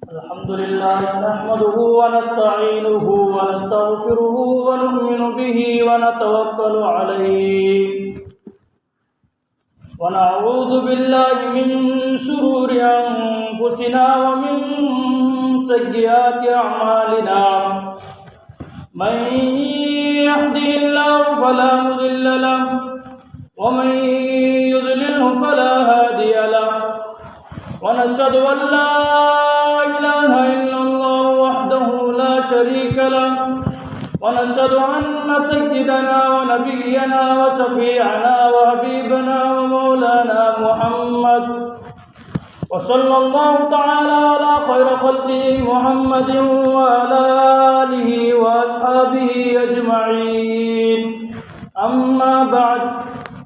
अल्हम्दुलिल्लाह नहमदुहु व नस्तईनुहु व नस्तगफिरुहु व नु'मिनु बिही व नतवक्कलु अलैहि व नऊज़ु बिल्लाहि मिन शुरूरि अंफुसिना व मिन सय्यिआति अअमालिना मन यहदिहिल्लाहु फला मुदिल्ल लहु व मन युद्लिल्हु फला हादिय लहु व नशहदु अन ला इलाहा इल्लल्लाह वहदहु ला शरीका लहु व नशहदु अन्न सय्यिदना व नबिय्यना व शफीअना व हबीबना व मौलाना मुहम्मद व सल्लल्लाहु तआला अला खैरि खल्क़िही मुहम्मदिन व अला आलिहि व अस्हाबिही अजमईन अम्मा बअद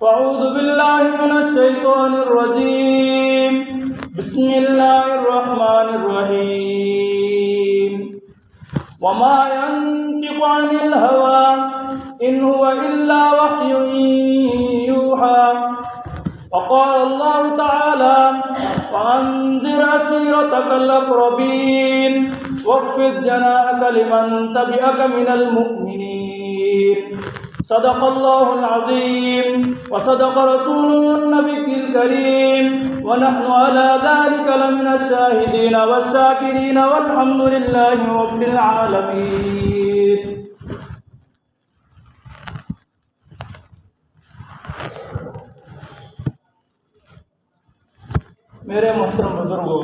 फ़अऊज़ु बिल्लाहि मिनश शैतानिर रजीम बिस्मिल्लाहिर रहमानिर रहीम वमा यंतिक़ु अनिल हवा इन हुवा इल्ला वह्युन यूहा वक़ाल अल्लाहु तआला वअन्ज़िर अशीरतकल अक़रबीन वख़्फ़िज़ जनाहक लिमन तबिअक मिनल मुअ्मिनीन सदक़ल्लाहुल अज़ीम व सदक़ रसूलुहुन नबिय्युल करीम व नहनु अला ज़ालिका लमिनश शाहिदीन वश्शाकिरीन वल्हम्दुलिल्लाहि रब्बिल आलमीन। मेरे मोहतरम बुजुर्गों,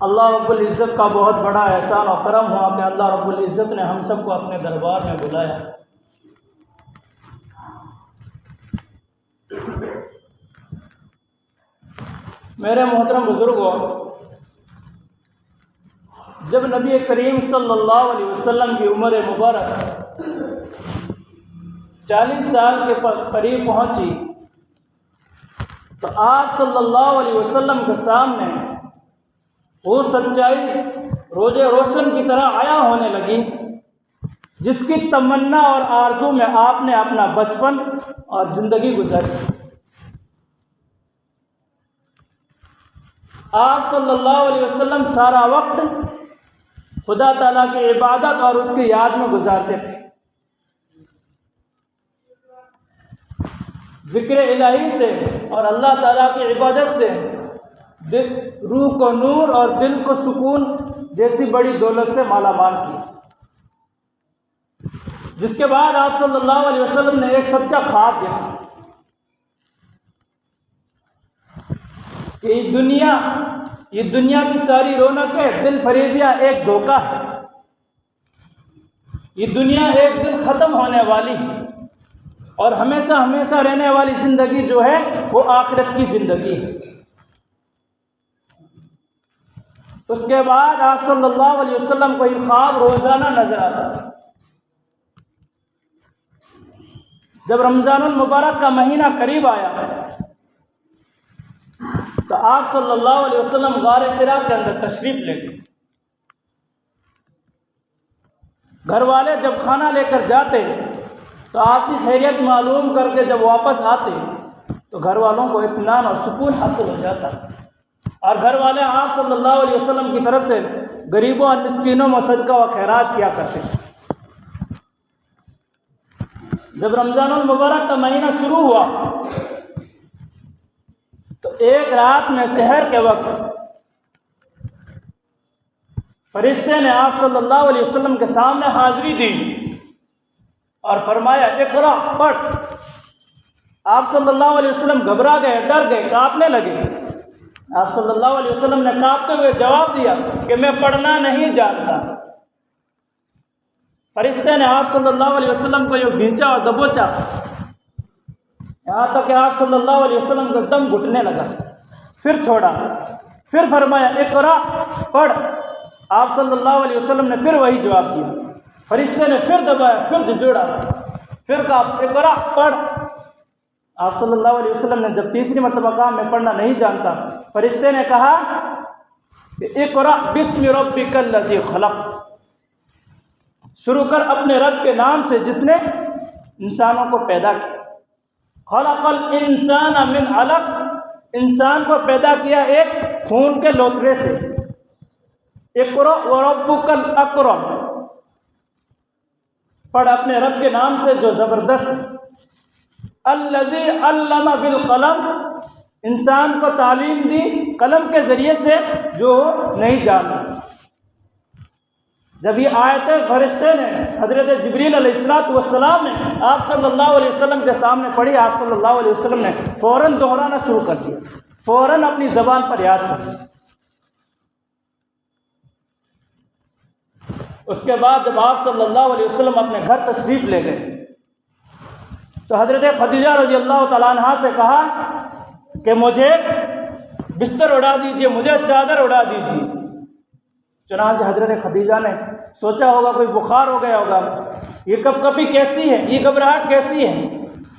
अल्लाह रब्बुल इज़्ज़त का बहुत बड़ा एहसान और करम हुआ कि अल्लाह रब्बुल इज़्ज़त ने हम सबको अपने दरबार में बुलाया। मेरे मोहतरम बुजुर्गों, जब नबी करीम सल्लल्लाहु अलैहि वसल्लम की उम्र मुबारक 40 साल के करीब पहुंची तो आप सल्लल्लाहु अलैहि वसल्लम के सामने वो सच्चाई रोजे रोशन की तरह आया होने लगी जिसकी तमन्ना और आरज़ू में आपने अपना बचपन और ज़िंदगी गुजारी। आप सल्लल्लाहु अलैहि वसल्लम सारा वक्त खुदा ताला की इबादत और उसकी याद में गुजारते थे। ज़िक्र इलाही से और अल्लाह ताला की इबादत से रूह को नूर और दिल को सुकून जैसी बड़ी दौलत से माला माल की। जिसके बाद आप सल्लल्लाहु अलैहि वसल्लम ने एक सच्चा ख्वाब देखा कि ये दुनिया की सारी रौनकें दिल फरेबियां एक धोखा है। ये दुनिया एक दिन ख़त्म होने वाली है और हमेशा हमेशा रहने वाली ज़िंदगी जो है वो आखिरत की ज़िंदगी है। उसके बाद आप सल्लल्लाहु अलैहि वसल्लम को ये ख्वाब रोज़ाना नजर आता था। जब रमज़ानुल मुबारक का महीना करीब आया तो आप सल्लल्लाहु अलैहि वसल्लम गारे हिरा के अंदर तशरीफ़ ले गए। घर वाले जब खाना लेकर जाते तो आपकी खैरियत मालूम करके जब वापस आते तो घर वालों को इत्मीनान और सुकून हासिल हो जाता और घर वाले आप सल्लल्लाहु अलैहि वसल्लम की तरफ से गरीबों और मिस्कीनों में सदका व खैरात किया करते थे। जब रमज़ानुल मुबारक का महीना शुरू हुआ तो एक रात में सहर के वक्त फरिश्ते ने आप सल्लल्लाहु अलैहि वसल्लम के सामने हाजिरी दी और फरमाया इक़रा पढ़। आप सल्लल्लाहु अलैहि वसल्लम घबरा गए, डर गए, कांपने लगे। आप सल्लल्लाहु अलैहि वसल्लम ने कांपते हुए जवाब दिया कि मैं पढ़ना नहीं जानता। फरिश्ते ने आप सल्लल्लाहु अलैहि वसल्लम को यूँ खींचा और दबोचा यहाँ तक कि आप सल्लल्लाहु अलैहि वसल्लम का दम घुटने लगा। फिर छोड़ा, फिर फरमाया इक़रा पढ़। आप सल्लल्लाहु अलैहि वसल्लम ने फिर वही जवाब दिया। फरिश्ते ने फिर दबाया, फिर झुझोड़ा, फिर कहा इक़रा पढ़। आप सल्लल्लाहु अलैहि वसल्लम ने जब तीसरी मरतबा कहा मैं पढ़ना नहीं जानता, फरिश्ते ने कहा कि इक़रा बिस्मि रब्बिकल लज़ी खलक़, शुरू कर अपने रब के नाम से जिसने इंसानों को पैदा किया। खलक़ल इंसान मिन अलक़, इंसान को पैदा किया एक खून के लोथरे से। इक़रा व रब्बुकल अकरम, पढ़ अपने रब के नाम से जो ज़बरदस्त। अल्लज़ी अल्लम बिल कलम, इंसान को तालीम दी कलम के ज़रिए से जो नहीं जाना। जब ये आयतें फरिश्ते ने हज़रत जिब्रील अलैहिस्सलाम ने आप सल्लल्लाहु अलैहि वसल्लम के सामने पढ़ी, आप सल्लल्लाहु अलैहि वसल्लम ने फ़ौरन दोहराना शुरू कर दिया, फ़ौरन अपनी ज़बान पर याद कर दिया। उसके बाद जब आप सल्लल्लाहु अलैहि वसल्लम अपने घर तशरीफ़ ले गए तो हज़रत खदीजा रज़ियल्लाहु तआला अन्हा से कहा कि मुझे बिस्तर उड़ा दीजिए, मुझे चादर उड़ा दीजिए। चुनांचे हज़रत खदीजा ने सोचा होगा कोई बुखार हो गया होगा, ये कपकपी कैसी है, ये घबराहट कैसी है।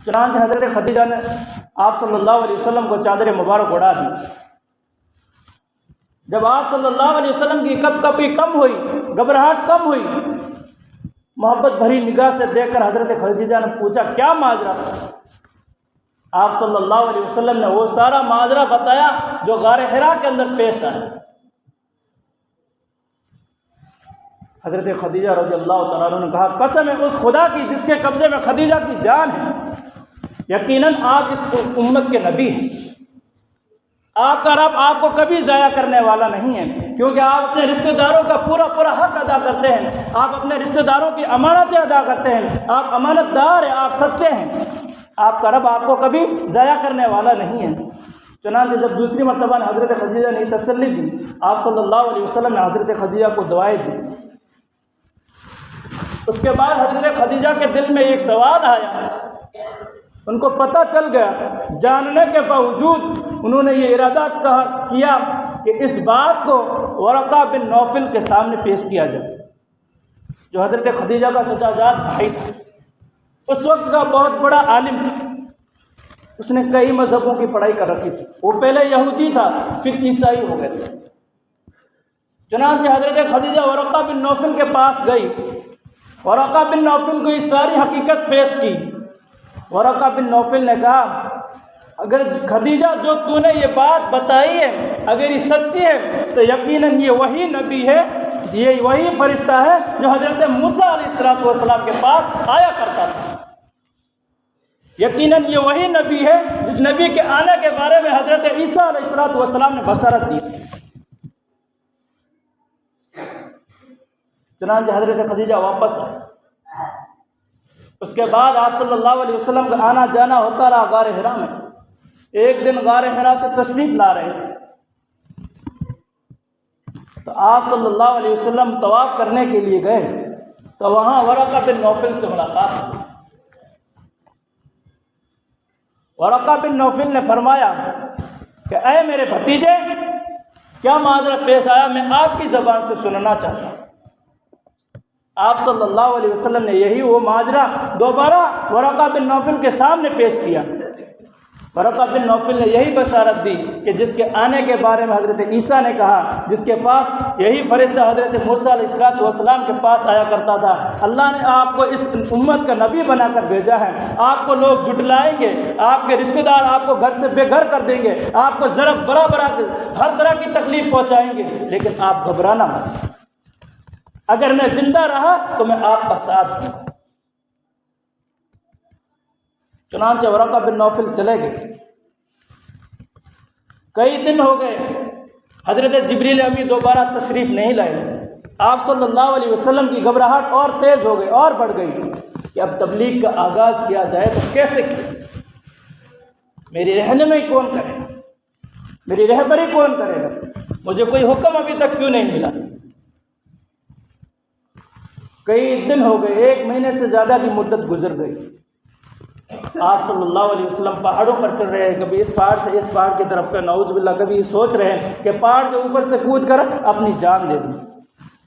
चुनांचे हज़रत खदीजा ने आप सल्लल्लाहु अलैहि वसल्लम को चादर मुबारक उड़ा दी। जब आप सल्लल्लाहु अलैहि वसल्लम की कपकपी कम हुई, घबराहट कम हुई, मोहब्बत भरी निगाह से देखकर हज़रत खदीजा ने पूछा क्या माजरा था। आप सल्लल्लाहु अलैहि वसल्लम ने वो सारा माजरा बताया जो गारे हिरा के अंदर पेश आया। हज़रत खदीजा रज़ियल्लाहु तआला अन्हा ने कहा कसम है उस खुदा की जिसके कब्ज़े में खदीजा की जान है, यकीनन आप इस उम्मत के नबी हैं। आपका रब आपको कभी ज़ाया करने वाला नहीं है, क्योंकि आप अपने रिश्तेदारों का पूरा पूरा हक अदा करते हैं, आप अपने रिश्तेदारों की अमानतें अदा करते हैं, आप अमानतदार हैं, आप सच्चे हैं। आपका रब आपको कभी ज़ाया करने वाला नहीं है। चुनांचे जब दूसरी मरतबा हज़रत खदीजा ने तसल्ली दी, आप सल्लल्लाहु अलैहि वसल्लम ने हज़रत खदीजा को दुआएं दी। उसके बाद हज़रत खदीजा के दिल में एक सवाल आया, उनको पता चल गया, जानने के बावजूद उन्होंने ये इरादा किया कि इस बात को वरक़ा बिन नौफल के सामने पेश किया जाए, जो हज़रत खदीजा का चचाजाद भाई था, उस वक्त का बहुत बड़ा आलिम था। उसने कई मज़हबों की पढ़ाई कर रखी थी, वो पहले यहूदी था फिर ईसाई हो गए थे। चुनांचे हज़रत खदीजा वरक़ा बिन नौफल के पास गई, वरक़ा बिन नौफल को ये सारी हकीकत पेश की। वरक़ा बिन नौफल ने कहा अगर खदीजा जो तूने ये बात बताई है अगर ये सच्ची है तो यकीनन ये वही नबी है, ये वही फरिश्ता है जो हज़रत मूसा अलैहिस्सलाम के पास आया करता था। यकीनन ये वही नबी है जिस नबी के आने के बारे में हज़रत ईसा अलैहिस्सलाम ने बशारत दी थी। चुनांचे हज़रत खदीजा वापस आए। उसके बाद आप सल्लल्लाहु अलैहि वसल्लम का आना जाना होता रहा गारे हिरा में। एक दिन गारे हिरा से तशरीफ़ ला रहे थे तो आप सल्लल्लाहु अलैहि वसल्लम तवाफ़ करने के लिए गए तो वहाँ वरक़ा बिन नौफल से मुलाकात हुई। वरक़ा बिन नौफल ने फरमाया कि ऐ मेरे भतीजे, क्या माजरा पेश आया, मैं आपकी ज़बान से सुनना चाहता हूँ। आप सल्लल्लाहु अलैहि वसल्लम ने यही वो माजरा दोबारा वरक़ा बिन नौफल के सामने पेश किया। वरक़ा बिन नौफल ने यही बशारत दी कि जिसके आने के बारे में हज़रत ईसा ने कहा, जिसके पास यही फरिश्ता हज़रत मूसा अलैहिस्सलाम के पास आया करता था, अल्लाह ने आपको इस उम्मत का नबी बनाकर भेजा है। आपको लोग जुटलाएंगे, आपके रिश्तेदार आपको घर से बेघर कर देंगे, आपको ज़रब बराबर हर तरह की तकलीफ़ पहुँचाएंगे, लेकिन आप घबराना मत। अगर मैं जिंदा रहा तो मैं आपका साथ दूँ। चुनांचे वरक़ा बिन नौफल चले गए। कई दिन हो गए, हज़रत जिब्रील अमीन दोबारा तशरीफ़ नहीं लाए। आप सल्लल्लाहु अलैहि वसल्लम की घबराहट और तेज़ हो गई और बढ़ गई कि अब तबलीग का आगाज़ किया जाए तो कैसे किया, मेरी रहनुमाई कौन करेगा, मेरी रहबरी कौन करेगा, मुझे कोई हुक्म अभी तक क्यों नहीं मिला। कई दिन हो गए, 1 महीने से ज़्यादा की मुद्दत गुजर गई। आप सल्लल्लाहु अलैहि वसल्लम पहाड़ों पर चढ़ रहे हैं, कभी इस पहाड़ से इस पहाड़ की तरफ का, नऊज़ बिल्लाह, कभी सोच रहे हैं कि पहाड़ के ऊपर से कूद कर अपनी जान दे दूँ।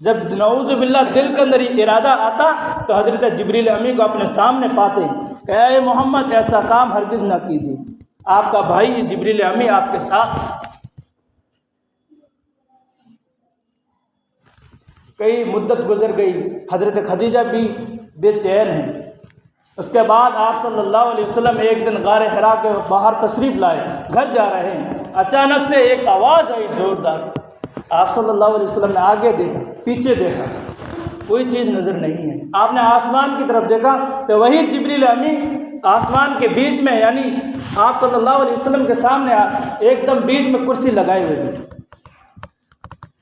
जब नऊज़ बिल्लाह दिल के अंदर इरादा आता तो हज़रत जिब्रील अमीन को अपने सामने पाते कि ऐ मोहम्मद ऐसा काम हरगिज़ ना कीजिए, आपका भाई जिब्रील अमीन आपके साथ। कई मुद्दत गुजर गई, हज़रत खदीजा भी बेचैन हैं। उसके बाद आप सल्लल्लाहु अलैहि वसल्लम एक दिन गारे हिरा के बाहर तशरीफ़ लाए, घर जा रहे हैं, अचानक से एक आवाज़ आई ज़ोरदार। आप सल्लल्लाहु अलैहि वसल्लम ने आगे देखा, पीछे देखा, कोई चीज़ नज़र नहीं है। आपने आसमान की तरफ देखा तो वही जिब्रील अमीन आसमान के बीच में, यानी आप सल्लल्लाहु अलैहि वसल्लम के सामने एकदम बीच में कुर्सी लगाए हुए थे।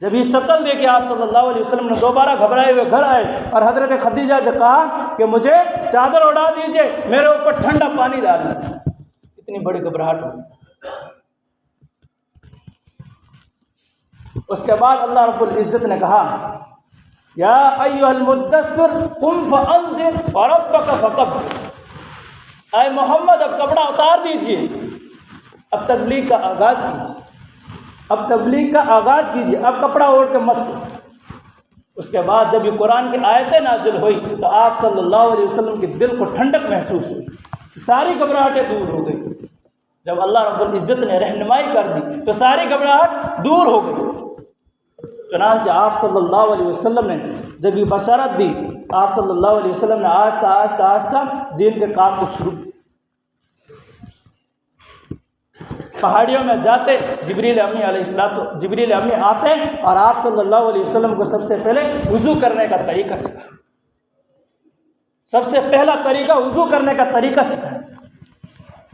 जब ये शक्ल देखी आप सल्लल्लाहु अलैहि वसल्लम ने दोबारा घबराए हुए घर आए और हज़रत खदीजा से कहा कि मुझे चादर उड़ा दीजिए, मेरे ऊपर ठंडा पानी डाल दीजिए। इतनी बड़ी घबराहट हुई। उसके बाद अल्लाह रब्बुल इज़्ज़त ने कहा, या अय्युहल मुद्दस्सिर कुम फअंज़िर व रब्बक फकब्बिर। ऐ मोहम्मद अब कपड़ा उतार दीजिए, अब तबलीग का आगाज़ कीजिए, अब तबलीग का आगाज़ कीजिए, अब कपड़ा ओढ़ के मत सो। उसके बाद जब ये कुरान की आयतें नाजिल हुई तो आप सल्लल्लाहु अलैहि वसल्लम के दिल को ठंडक महसूस हुई, सारी घबराहटें दूर हो गई। जब अल्लाह रब्बुल इज़्ज़त ने रहनुमाई कर दी तो सारी घबराहट दूर हो गई। चुनांचे आप सल्लल्लाहु अलैहि वसल्लम ने जब ये बशारत दी, आप सल्लल्लाहु अलैहि वसल्लम ने आस्ता आस्ता आस्ता दीन के काम को शुरू। पहाड़ियों में जाते जिब्रील अमी आते और आप सल्लल्लाहु अलैहि वसल्लम को सबसे पहले वुज़ू करने का तरीका सिखा। सबसे पहला तरीका वुज़ू करने का तरीका सिखा।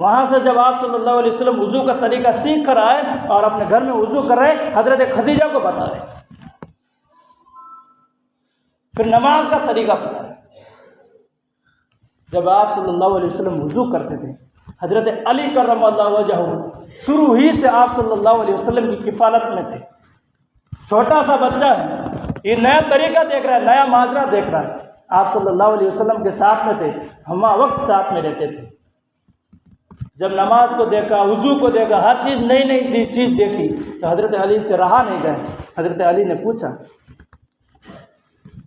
वहाँ से जब आप सल्लल्लाहु अलैहि वसल्लम वुज़ू का तरीका सीख कर आए और अपने घर में वुज़ू कर रहे, हज़रत खदीजा को बता रहे, फिर नमाज का तरीका बता रहे। जब आप सल्लल्लाहु अलैहि वसल्लम वुज़ू करते थे, हज़रत अली कर्रमल्लाहु वजहहू शुरू ही से आप सल्लल्लाहु अलैहि वसल्लम की किफ़ालत में थे। छोटा सा बच्चा है, ये नया तरीका देख रहा है, नया माजरा देख रहा है। आप सल्लल्लाहु अलैहि वसल्लम के साथ में थे, हम वक्त साथ में रहते थे। जब नमाज को देखा, वुज़ू को देखा, हर चीज़ नई नई चीज़ देखी तो हज़रत अली से रहा नहीं गया। हज़रत अली ने पूछा,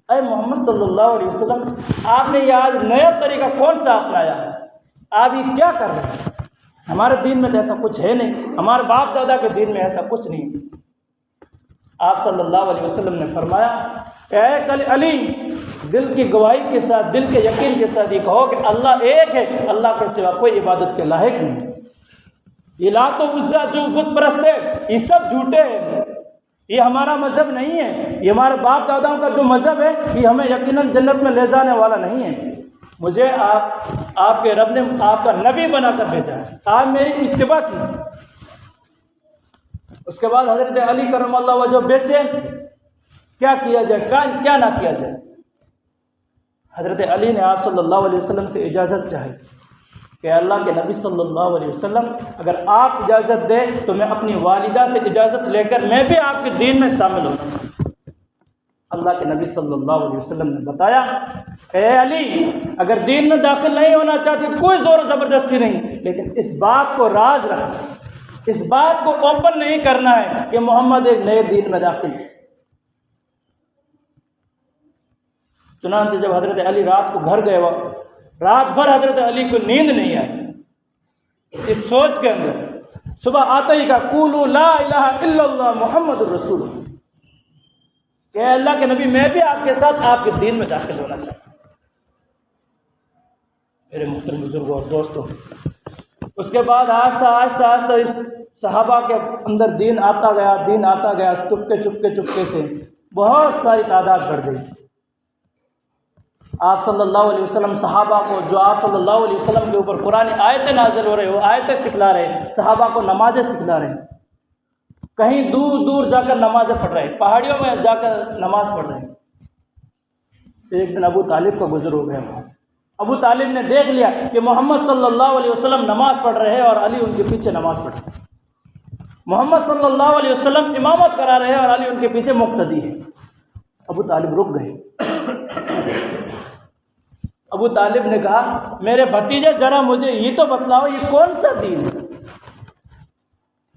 अरे मोहम्मद सल्लल्लाहु अलैहि वसल्लम, आपने ये आज नया तरीका कौन सा अपनाया है? आप ये क्या कर रहे हैं? हमारे दीन में तो ऐसा कुछ है नहीं, हमारे बाप दादा के दीन में ऐसा कुछ नहीं। आप सल्लल्लाहु अलैहि वसल्लम ने फरमाया, ऐ अली, दिल की गवाही के साथ, दिल के यकीन के साथ ये कहो कि अल्लाह एक है, अल्लाह के सिवा कोई इबादत के लायक नहीं। ये लातो उज़्ज़ा जो बुत परस्त है, ये सब झूठे हैं, ये हमारा मज़हब नहीं है, ये हमारे बाप दादाओं का जो मज़हब है ये हमें यकीनन जन्नत में ले जाने वाला नहीं है। मुझे आपके रब ने आपका नबी बनाकर भेजा है, आप मेरी इत्तिबा की। उसके बाद हज़रत अली करमल्लाहु वजह बेचैन थे, क्या किया जाए, क्या ना किया जाए। हज़रत अली ने आप सल्लल्लाहु अलैहि वसल्लम से इजाज़त चाही कि अल्लाह के नबी सल्लल्लाहु अलैहि वसल्लम, अगर आप इजाज़त दें तो मैं अपनी वालिदा से इजाज़त लेकर मैं भी आपके दीन में शामिल हूँ। अल्लाह के नबी सल्लल्लाहु अलैहि वसल्लम ने बताया, ए अली, अगर दीन में दाखिल नहीं होना चाहती तो कोई ज़ोर ज़बरदस्ती नहीं, लेकिन इस बात को राज रखना, इस बात को ओपन नहीं करना है कि मोहम्मद एक नए दीन में दाखिल है। चुनांचे जब हज़रत अली रात को घर गए, रात भर हज़रत अली को नींद नहीं आई। इस सोच के अंदर सुबह आते ही का कूलू ला इलाहा इल्लल्लाह मुहम्मदुर रसूलुल्लाह, कि अल्लाह के नबी मैं भी आपके साथ आपके दीन में दाखिल होना चाहता हूँ। मेरे मुहतरम बुजुर्गों और दोस्तों, उसके बाद आस्ता आस्ता आस्ता इस सहाबा के अंदर दीन आता गया, चुपके से बहुत सारी तादाद बढ़ गई। आप सल्लल्लाहु अलैहि वसल्लम सहाबा को, जो आप सल्लल्लाहु अलैहि वसल्लम के ऊपर कुरानी आयतें नाज़िल हो रहे हो, आयतें सिखला रहे, सहाबा को नमाजें सिखला रहे, कहीं दूर दूर जाकर नमाजें पढ़ रहे, पहाड़ियों में जाकर नमाज पढ़ रहे। एक दिन अबू तालिब का गुज़र हो गया वहाँ से। अबू तालिब ने देख लिया कि मोहम्मद सल्लल्लाहु अलैहि वसल्लम नमाज पढ़ रहे हैं और अली उनके पीछे नमाज पढ़ रहे हैं। मोहम्मद सल्लल्लाहु अलैहि वसल्लम इमामत करा रहे हैं और अली उनके पीछे मुक्तदी है। अबू तालिब रुक गए। अबू तालिब ने कहा, मेरे भतीजे, जरा मुझे ये तो बतलाओ, ये कौन सा दीन है?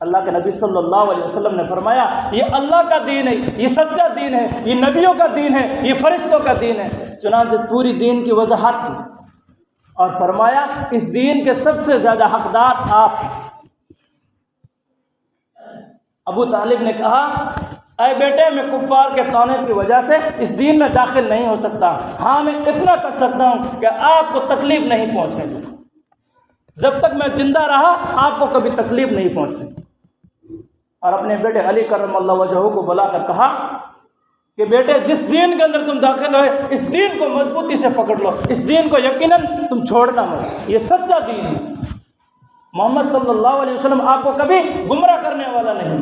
अल्लाह के नबी सल्लल्लाहु अलैहि वसल्लम ने फरमाया, ये अल्लाह का दीन है, ये सच्चा दीन है, ये नबियों का दीन है, ये फरिश्तों का दीन है। चुनांचे पूरी दीन की वजाहत की और फरमाया, इस दीन के सबसे ज़्यादा हकदार आप हैं। अबू तालिब ने कहा, अरे बेटे, मैं कुफ्फार के ताने की वजह से इस दीन में दाखिल नहीं हो सकता। हाँ, मैं इतना कर सकता हूँ कि आपको तकलीफ़ नहीं पहुँचने दूँ। जब तक मैं ज़िंदा रहा आपको कभी तकलीफ़ नहीं पहुँचने। और अपने बेटे अली करमल्लाहु वजहू को बुलाकर कहा कि बेटे, जिस दीन के अंदर तुम दाखिल हो, इस दीन को मजबूती से पकड़ लो, इस दीन को यकीनन तुम छोड़ना मत। ये सच्चा दीन है। मोहम्मद सल्लल्लाहु अलैहि वसल्लम आपको कभी गुमराह करने वाला नहीं।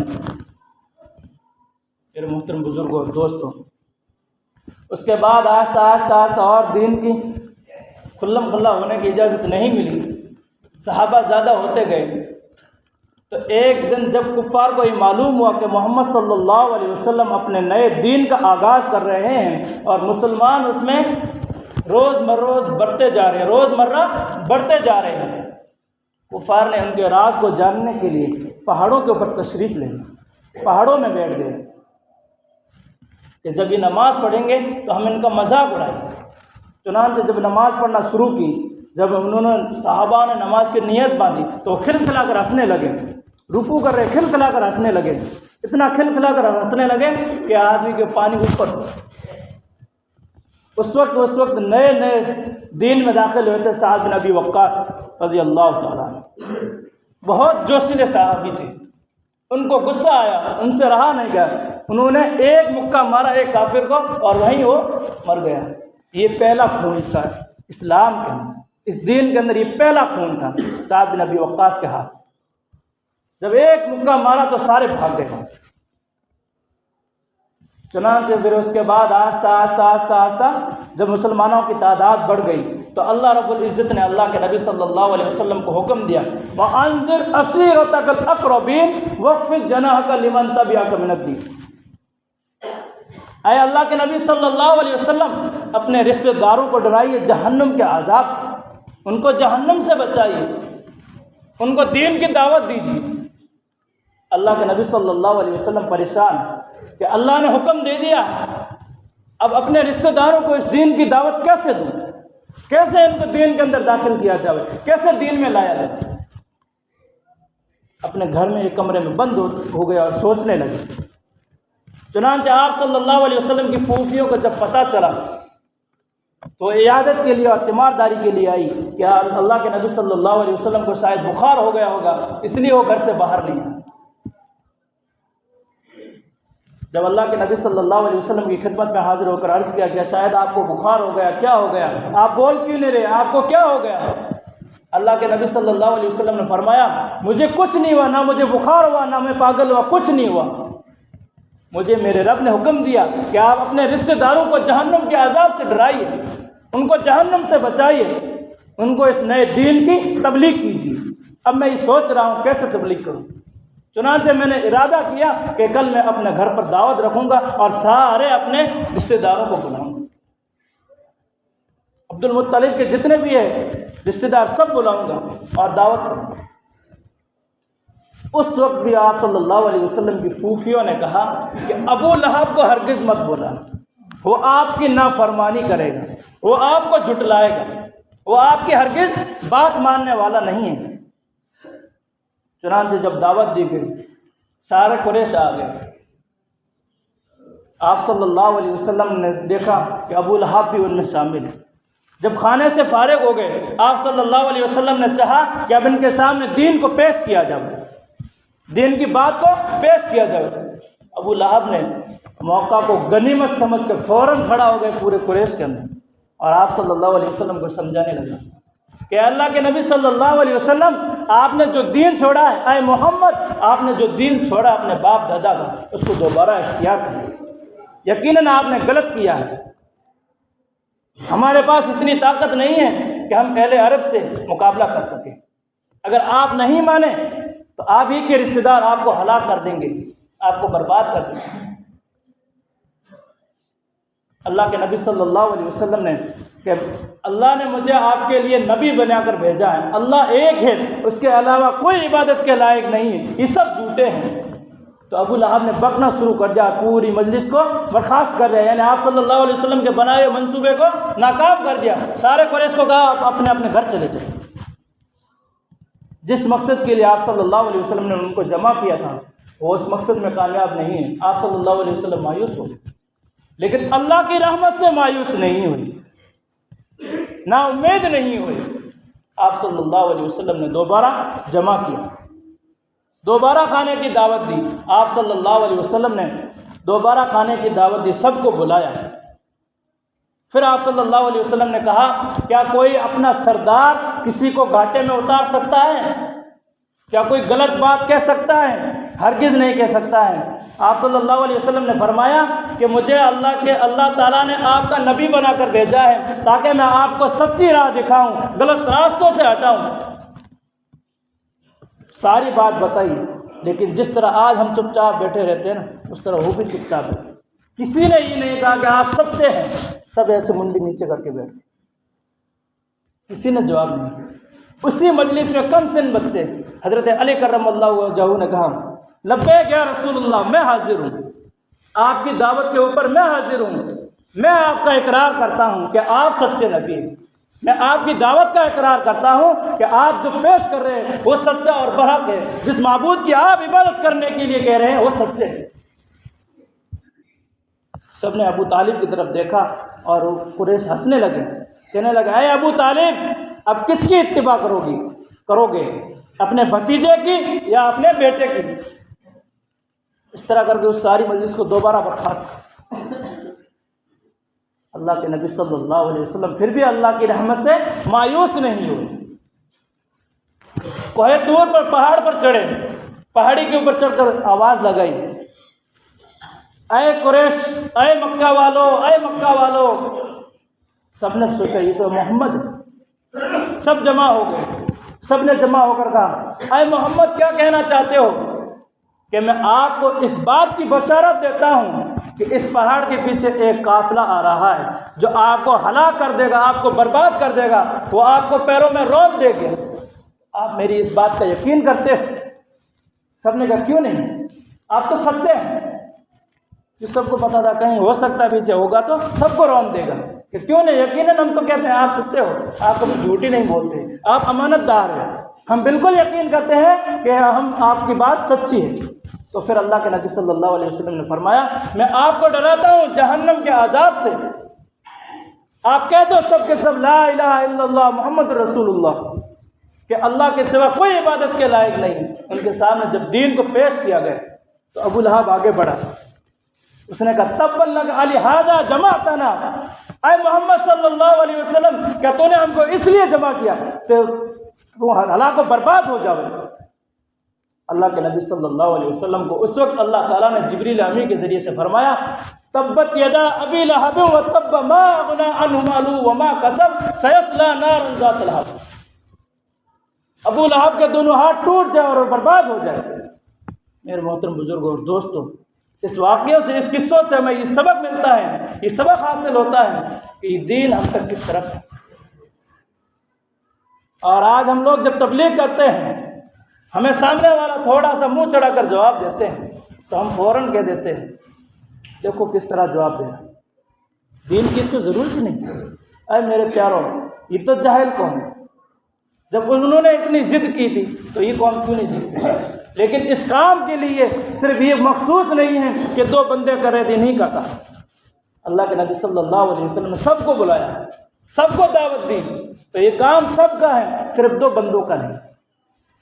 मेरे मोहतरम बुजुर्गों और दोस्तों, उसके बाद आस्ता आस्ता आस्ता और दीन की खुल्लम खुल्ला होने की इजाज़त नहीं मिली। सहाबा ज़्यादा होते गए। तो एक दिन जब कुफ़ार को ये मालूम हुआ कि मोहम्मद सल्लल्लाहु अलैहि वसल्लम अपने नए दीन का आगाज़ कर रहे हैं और मुसलमान उसमें रोज़ बढ़ते जा रहे हैं, रोज़मर्रा बढ़ते जा रहे हैं, कुफ़ार ने उनके राज को जानने के लिए पहाड़ों के ऊपर तशरीफ़ ले ली। पहाड़ों में बैठ गए कि जब ये नमाज़ पढ़ेंगे तो हम इनका मजाक उड़ाएंगे। चुनांचे जब नमाज़ पढ़ना शुरू की, जब उन्होंने सहाबा ने नमाज की नीयत बांधी तो खिलखिलाकर हंसने लगे। रुकू कर रहे, खिलखिलाकर हंसने लगे। इतना खिलखिलाकर हंसने लगे कि आदमी के पानी ऊपर। उस वक्त नए नए दीन में दाखिल हुए थे साद बिन अबी वक्कास रज़ी अल्लाह तआला अन्हु। बहुत जोशीले सहाबी थे। उनको गुस्सा आया, उनसे रहा नहीं गया। उन्होंने एक मुक्का मारा एक काफिर को और वहीं वो मर गया। ये पहला खून था इस्लाम के अंदर, इस दीन के अंदर ये पहला खून था साद बिन अबी वक्कास के हाथ से। जब एक मुक्का मारा तो सारे भाग गए वहाँ से। चुनांचे फिर उसके बाद आस्ता आस्ता आस्ता आस्ता जब मुसलमानों की तादाद बढ़ गई तो अल्लाह रब्बुल इज़्ज़त ने अल्लाह के नबी सल्लल्लाहु अलैहि वसल्लम को हुक्म दिया, वअंज़िर असीरतकल अक़रबीन वख़्फ़िज़ जनाहक लिमन तबिअक मिनद्दीन। ऐ अल्लाह के नबी सल्लल्लाहु अलैहि वसल्लम, अपने रिश्तेदारों को डराइए जहन्नुम के अज़ाब से, उनको जहन्नुम से बचाइए, उनको दीन की दावत दीजिए। अल्लाह के नबी सल्लल्लाहु अलैहि वसल्लम परेशान कि अल्लाह ने हुक्म दे दिया, अब अपने रिश्तेदारों को इस दीन की दावत कैसे दूँ, कैसे इनको दीन के अंदर दाखिल किया जाए, कैसे दीन में लाया जाए। अपने घर में एक कमरे में बंद हो गया और सोचने लगे। चुनांचे आप सल्लल्लाहु अलैहि वसल्लम की फूफियों को जब पता चला तो इयादत के लिए और तीमारदारी के लिए आई कि अल्लाह के नबी सल्लल्लाहु अलैहि वसल्लम को शायद बुखार हो गया होगा, इसलिए वो घर से बाहर नहीं आए। जब अल्लाह के नबी सल्लल्लाहु अलैहि वसल्लम की खिदमत में हाजिर होकर अर्ज़ किया कि शायद आपको बुखार हो गया, क्या हो गया, आप बोल क्यों नहीं रहे, आपको क्या हो गया। अल्लाह के नबी सल्लल्लाहु अलैहि वसल्लम ने फरमाया, मुझे कुछ नहीं हुआ, ना मुझे बुखार हुआ, ना मैं पागल हुआ, कुछ नहीं हुआ। मुझे मेरे रब ने हुक्म दिया कि आप अपने रिश्तेदारों को जहन्नुम के अज़ाब से डराइए, उनको जहन्नुम से बचाइए, उनको इस नए दीन की तबलीग कीजिए। अब मैं ये सोच रहा हूँ कैसे तबलीग करूँ। चुनांचे मैंने इरादा किया कि कल मैं अपने घर पर दावत रखूँगा और सारे अपने रिश्तेदारों को बुलाऊँगा। अब्दुल मुत्तलिब के जितने भी है रिश्तेदार सब बुलाऊँगा और दावत करूँगा। उस वक्त भी आप सल्लल्लाहु अलैहि वसल्लम की फूफियों ने कहा कि अबू लहब को हरगिज़ मत बोला, वो आपकी नाफरमानी करेगा, वो आपको झुटलाएगा, वो आपकी हरगिज़ बात मानने वाला नहीं है। चुनांचे जब दावत दी गई सारे कुरैश आ गए। आप सल्लल्लाहु अलैहि वसल्लम ने देखा कि अबू लहब भी उनमें शामिल है। जब खाने से फारिग हो गए आप सल्लल्लाहु अलैहि वसल्लम ने चाहा कि अब इनके सामने दीन को पेश किया जाए, दीन की बात को पेश किया जाए। अबू लहब ने मौका को गनीमत समझकर फ़ौरन खड़ा हो गए पूरे कुरैश के अंदर और आप सल्लल्लाहु अलैहि वसल्लम को समझाने लगा कि अल्लाह के नबी सल्लल्लाहु अलैहि वसल्लम, आपने जो दीन छोड़ा है, आए मोहम्मद, आपने जो दीन छोड़ा अपने बाप दादा का, उसको दोबारा इख्तियार करें। यकीनन आपने गलत किया है। हमारे पास इतनी ताकत नहीं है कि हम पहले अरब से मुकाबला कर सकें। अगर आप नहीं माने तो आप ही के रिश्तेदार आपको हलाक कर देंगे, आपको बर्बाद कर देंगे। अल्लाह के नबी सल्लल्लाहु अलैहि वसल्लम ने कि अल्लाह ने मुझे आपके लिए नबी बनाकर भेजा है, अल्लाह एक है, उसके अलावा कोई इबादत के लायक नहीं है, ये सब झूठे हैं। तो अबू लहब ने बकना शुरू कर दिया, पूरी मजलिस को बर्खास्त कर दिया, यानी आप सल्लल्लाहु अलैहि वसल्लम के बनाए हुए मंसूबे को नाकाम कर दिया। सारे कुरैश को कहा आप अपने अपने घर चले जाए। जिस मकसद के लिए आप सल्लल्लाहु अलैहि वसल्लम ने उनको जमा किया था वो उस मकसद में कामयाब नहीं है। आप सल्लल्लाहु अलैहि वसल्लम मायूस हो, लेकिन अल्लाह की रहमत से मायूस नहीं हुई, ना उम्मीद नहीं हुई। आप सल्लल्लाहु अलैहि वसल्लम ने दोबारा जमा किया, दोबारा खाने की दावत दी। आप सल्लल्लाहु अलैहि वसल्लम ने दोबारा खाने की दावत दी, सबको बुलाया। फिर आप सल्लल्लाहु अलैहि वसल्लम ने कहा, क्या कोई अपना सरदार किसी को घाटे में उतार सकता है? क्या कोई गलत बात कह सकता है? हरगिज़ नहीं कह सकता है। आप सल्लल्लाहु अलैहि वसल्लम ने फरमाया कि मुझे अल्लाह ताला ने आपका नबी बनाकर भेजा है ताकि मैं आपको सच्ची राह दिखाऊं, गलत रास्तों से हटाऊं। सारी बात बताई, लेकिन जिस तरह आज हम चुपचाप बैठे रहते हैं ना, उस तरह वो भी चुपचाप है। किसी ने ये नहीं कहा कि आप सच्चे हैं, सब ऐसे मुंडी नीचे करके बैठ गए, किसी ने जवाब नहीं दिया। उसी मजलिस में कम सिन बच्चे हजरत अली करमल्लाहु वजहू ने कहा, लब्बैक या रसूलुल्लाह, मैं हाजिर हूँ, आपकी दावत के ऊपर मैं हाजिर हूँ। मैं आपका इकरार करता हूँ कि आप सच्चे नबी हैं। मैं आपकी दावत का इकरार करता हूँ कि आप जो पेश कर रहे हैं वो सच्चा और बहक है। जिस माबूद की आप इबादत करने के लिए कह रहे हैं वो सच्चे हैं। सब ने अबू तालिब की तरफ देखा और कुरैश हंसने लगे, कहने लगे, अरे अबू तालिब, अब किसकी इत्तिबा करोगे, अपने भतीजे की या अपने बेटे की? इस तरह करके उस सारी मजलिस को दोबारा बर्खास्त। अल्लाह के नबी सल्लल्लाहु अलैहि वसल्लम फिर भी अल्लाह की रहमत से मायूस नहीं हुए। कोहे तूर पर पहाड़ पर चढ़े, पहाड़ी के ऊपर चढ़कर आवाज़ लगाई, अय कुरैश, अय मक्का वालों, अय मक्का वालों। सबने सोचा ये तो मोहम्मद है। सब जमा हो गए, सब ने जमा होकर कहा, अय मोहम्मद, क्या कहना चाहते हो? कि मैं आपको इस बात की बशारत देता हूँ कि इस पहाड़ के पीछे एक काफिला आ रहा है जो आपको हलाक कर देगा, आपको बर्बाद कर देगा, वो आपको पैरों में रौंद देगा। आप मेरी इस बात का यकीन करते हो? सबने कहा, क्यों नहीं, आप तो सच्चे हैं। कि सबको पता था कहीं हो सकता है पीछे होगा तो सबको रौंद देगा, कि क्यों नहीं, यकीनन हम तो कहते हैं आप सच्चे हो, आप कभी झूठी नहीं बोलते, आप अमानतदार हैं, हम बिल्कुल यकीन करते हैं कि हम आपकी बात सच्ची है। तो फिर अल्लाह के नबी सल्लल्लाहु अलैहि वसल्लम ने फरमाया, मैं आपको डराता हूँ जहन्नम के आज़ाब से। आप कह दो सब के सब ला इलाहा इल्लल्लाह मुहम्मद रसूलुल्लाह, कि अल्लाह के सिवा कोई इबादत के लायक नहीं। उनके सामने जब दीन को पेश किया गया तो अबू लहब आगे बढ़ा, उसने कहा, तब्बन लक अली हाजा जमाअतना, अय मोहम्मद सल्लल्लाहु अलैहि वसल्लम, क्या तूने हमको इसलिए जमा किया तो तू हलाक बर्बाद हो जावे। अल्लाह के नबी सल्लल्लाहु अलैहि वसल्लम को उस वक्त अल्लाह ताला ने जिब्रील अमी के ज़रिए से फरमाया, तब्बत यदा अबी लहब व तब्ब मा अगना अन्हु मालुहु व मा कसब सयस्ला नारन ज़ात लहब। अबू लहब के दोनों हाथ टूट जाए और बर्बाद हो जाए। मेरे मोहतरम बुजुर्गों और दोस्तों, इस वाक़े से, इस किस्सों से हमें ये सबक मिलता है, ये सबक हासिल होता है कि दीन हम तक किस तरफ है। और आज हम लोग जब तबलीग करते हैं, हमें सामने वाला थोड़ा सा मुंह चढ़ाकर जवाब देते हैं तो हम फ़ौरन कह देते हैं, देखो किस तरह जवाब दे रहा, दीन की इसको ज़रूरत ही नहीं। अरे मेरे प्यारों, ये तो जाहिल कौन है, जब उन्होंने इतनी ज़िद की थी तो ये कौन क्यों नहीं जीती? लेकिन इस काम के लिए सिर्फ ये मखसूस नहीं है कि दो बंदे कर रहे थे, नहीं करता। अल्लाह के नबी सल्लल्लाहु अलैहि वसल्लम ने सबको बुलाया, सबको दावत दी, तो ये काम सबका है, सिर्फ दो बंदों का नहीं।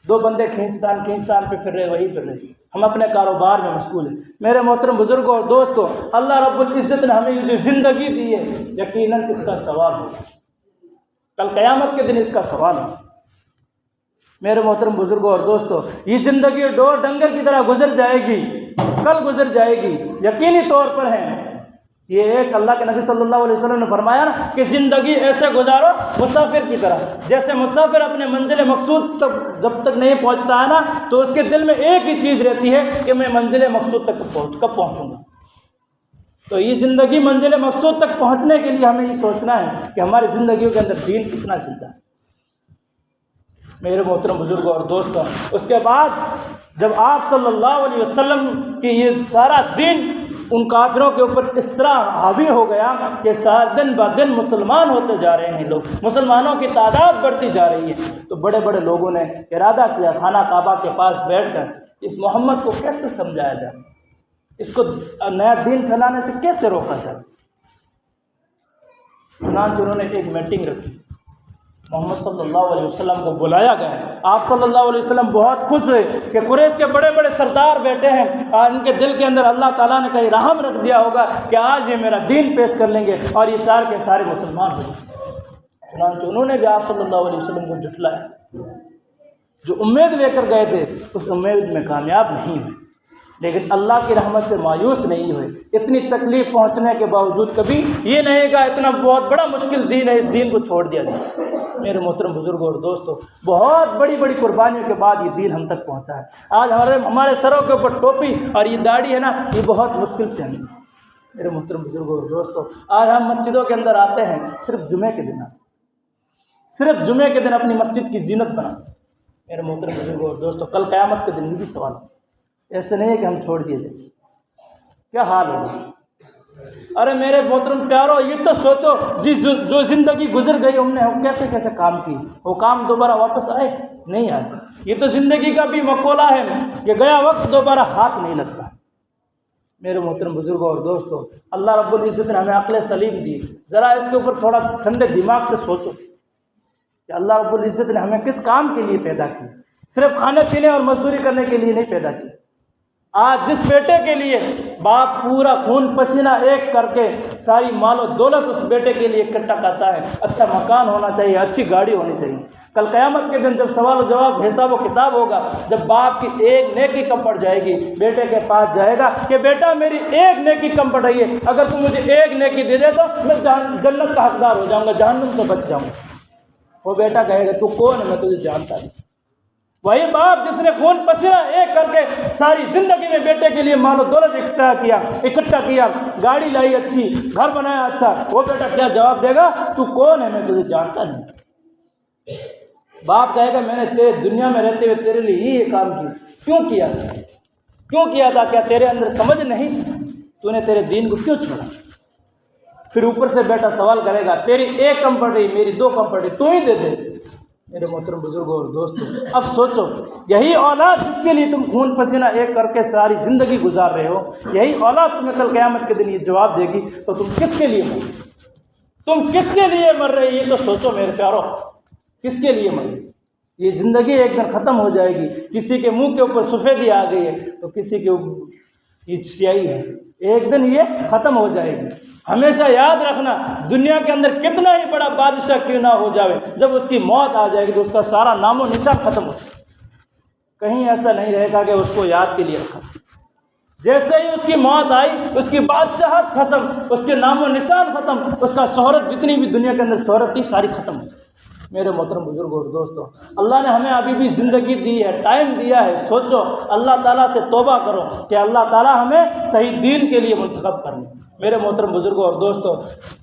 दो बंदे खींचतान पे फिर रहे, वही फिर रहे, हम अपने कारोबार में मशगूल हैं। मेरे मोहतरम बुजुर्गों और दोस्तों, अल्लाह रब्बुल इज़्ज़त ने हमें ये जो ज़िंदगी दी है, यकीनन इसका सवाल हो, कल क़यामत के दिन इसका सवाल हो। मेरे मोहतरम बुजुर्गों और दोस्तों, ये ज़िंदगी डोर डंगर की तरह गुजर जाएगी, कल गुजर जाएगी, यकीनी तौर पर है। ये एक अल्लाह के नबी सल्लल्लाहु अलैहि वसल्लम ने फरमाया ना कि ज़िंदगी ऐसे गुजारो मुसाफिर की तरह, जैसे मुसाफिर अपने मंजिल मकसूद तक जब तक नहीं पहुंचता है ना, तो उसके दिल में एक ही चीज़ रहती है कि मैं मंजिल मकसूद तक कब पहुंचूंगा। तो ये ज़िंदगी मंजिल मकसूद तक पहुंचने के लिए हमें ये सोचना है कि हमारी ज़िंदगियों के अंदर दीन कितना जिंदा है। मेरे मोहतरम बुजुर्गों और दोस्तों, उसके बाद जब आप सल्लल्लाहु अलैहि वसल्लम की ये सारा दीन उन काफिरों के ऊपर इस तरह हावी हो गया कि दिन ब दिन मुसलमान होते जा रहे हैं लोग, मुसलमानों की तादाद बढ़ती जा रही है, तो बड़े बड़े लोगों ने इरादा किया खाना काबा के पास बैठकर इस मोहम्मद को कैसे समझाया जाए, इसको नया दीन फैलाने से कैसे रोका जाए। चुनांचे उन्होंने एक मीटिंग रखी, मोहम्मद सल्लल्लाहु अलैहि वसल्लम को बुलाया गया। आप सल्लल्लाहु अलैहि वसल्लम बहुत खुश हुए कि कुरैश के बड़े बड़े सरदार बैठे हैं और इनके दिल के अंदर अल्लाह ताला ने कहीं रहम रख दिया होगा कि आज ये मेरा दीन पेश कर लेंगे और ये सारे के सारे मुसलमान हो जाएंगे। चुनांचे उन्होंने भी आप सल्लल्लाहु अलैहि वसल्लम को जुटलाया। जो उम्मीद लेकर गए थे उस उम्मीद में कामयाब नहीं हुए, लेकिन अल्लाह की रहमत से मायूस नहीं हुए। इतनी तकलीफ पहुंचने के बावजूद कभी ये नहीं कहा इतना बहुत बड़ा मुश्किल दीन है, इस दीन को छोड़ दिया जाए। मेरे मोहतरम बुजुर्गों और दोस्तों, बहुत बड़ी बड़ी कुर्बानियों के बाद ये दीन हम तक पहुंचा है। आज हमारे सरों के ऊपर टोपी और ये दाढ़ी है ना, ये बहुत मुश्किल से है। मेरे मोहतरम बुजुर्गों और दोस्तों, आज हम मस्जिदों के अंदर आते हैं सिर्फ जुमे के दिन, सिर्फ जुमे के दिन अपनी मस्जिद की जीनत बनाते। मेरे मोहतरम बुजुर्गों और दोस्तों, कल क़यामत के दिन भी सवाल है। ऐसे नहीं है कि हम छोड़ दिए जाए, क्या हाल होगा। अरे मेरे मोहतरम प्यारो, ये तो सोचो जो ज़िंदगी गुजर गई हमने, हम कैसे कैसे काम की, वो काम दोबारा वापस आए नहीं आए। ये तो ज़िंदगी का भी मकोला है कि गया वक्त दोबारा हाथ नहीं लगता। मेरे मोहतरम बुजुर्गों और दोस्तों, अल्लाह रब्बुल इज़्ज़त ने हमें अक्ल सलीम दी। ज़रा इसके ऊपर थोड़ा ठंडे दिमाग से सोचो कि अल्लाह रब्बुल इज़्ज़त ने हमें किस काम के लिए पैदा की। सिर्फ खाने पीने और मजदूरी करने के लिए नहीं पैदा की। आज जिस बेटे के लिए बाप पूरा खून पसीना एक करके सारी मालो दौलत उस बेटे के लिए इकट्ठा करता है, अच्छा मकान होना चाहिए, अच्छी गाड़ी होनी चाहिए। कल क़यामत के दिन जब सवाल और जवाब हिसाब व किताब होगा, जब बाप की एक नेकी कम पड़ जाएगी, बेटे के पास जाएगा कि बेटा मेरी एक नेकी कम पड़ रही है, अगर तू मुझे एक नेकी दे दे तो मैं जन्नत का हकदार हो जाऊँगा, जहन्नम से बच जाऊँगा। वो बेटा कहेगा तू कौन है, मैं तुझे जानता नहीं। वही बाप जिसने खून पसीना एक करके सारी जिंदगी में बेटे के लिए मालो दौलत इकट्ठा किया, गाड़ी लाई अच्छी, घर बनाया अच्छा, वो बेटा क्या जवाब देगा, तू कौन है, मैं तुझे जानता नहीं। बाप कहेगा मैंने तेरे दुनिया में रहते हुए तेरे लिए ही ये काम किया, क्यों किया था, क्या तेरे अंदर समझ नहीं, तूने तेरे दीन को क्यों छोड़ा। फिर ऊपर से बेटा सवाल करेगा तेरी एक कम पड़ रही, मेरी दो कम पड़ रही, तू ही दे दे। मेरे मोहतरम बुजुर्गों और दोस्तों, अब सोचो, यही औलाद जिसके लिए तुम खून पसीना एक करके सारी ज़िंदगी गुजार रहे हो, यही औलाद तुम्हें कल क़यामत के दिन ये जवाब देगी, तो तुम किसके लिए मर, तुम किसके लिए मर रहे, ये तो सोचो मेरे प्यारो, किसके लिए मर रहे। ये ज़िंदगी एक दिन ख़त्म हो जाएगी। किसी के मुंह के ऊपर सफ़ेदी आ गई है तो किसी के ऊपर ये स्याही है, एक दिन ये ख़त्म हो जाएगी। हमेशा याद रखना, दुनिया के अंदर कितना ही बड़ा बादशाह क्यों ना हो जाए, जब उसकी मौत आ जाएगी तो उसका सारा नामो निशान ख़त्म हो जाएगा। कहीं ऐसा नहीं रहेगा कि उसको याद के लिए रखा। जैसे ही उसकी मौत आई, उसकी बादशाहत खत्म, उसके नामो निशान ख़त्म, उसका शोहरत जितनी भी दुनिया के अंदर शोहरत थी सारी ख़त्म। मेरे मोहतरम बुजुर्गों और दोस्तों, अल्लाह ने हमें अभी भी ज़िंदगी दी है, टाइम दिया है। सोचो, अल्लाह ताला से तौबा करो कि अल्लाह ताला हमें सही दीन के लिए मुंतखब कर ले। मेरे मोहतरम बुजुर्गों और दोस्तों,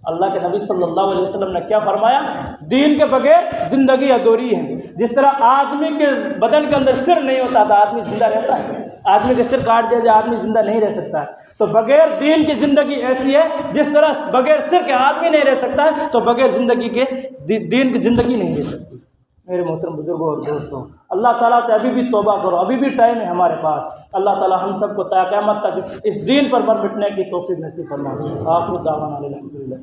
अल्लाह के नबी सल्लल्लाहु अलैहि वसल्लम ने क्या फरमाया, दीन के बगैर ज़िंदगी अधूरी है। जिस तरह आदमी के बदन के अंदर सिर नहीं होता था आदमी जिंदा रहता है, आदमी के सिर काट दिया जाए आदमी जिंदा नहीं रह सकता है, तो बगैर दीन की ज़िंदगी ऐसी है जिस तरह बगैर सिर के आदमी नहीं रह सकता है, तो बगैर ज़िंदगी के दीन की ज़िंदगी नहीं रह सकती। मेरे मोहतरम बुजुर्गों और दोस्तों, अल्लाह ताला से अभी भी तौबा करो, अभी भी टाइम है हमारे पास। अल्लाह ताला हम सबको ता क़यामत तक इस दीन पर मर मिटने की तौफीक नसीब फरमाए। आखिर दावाना अल्हम्दुलिल्लाह।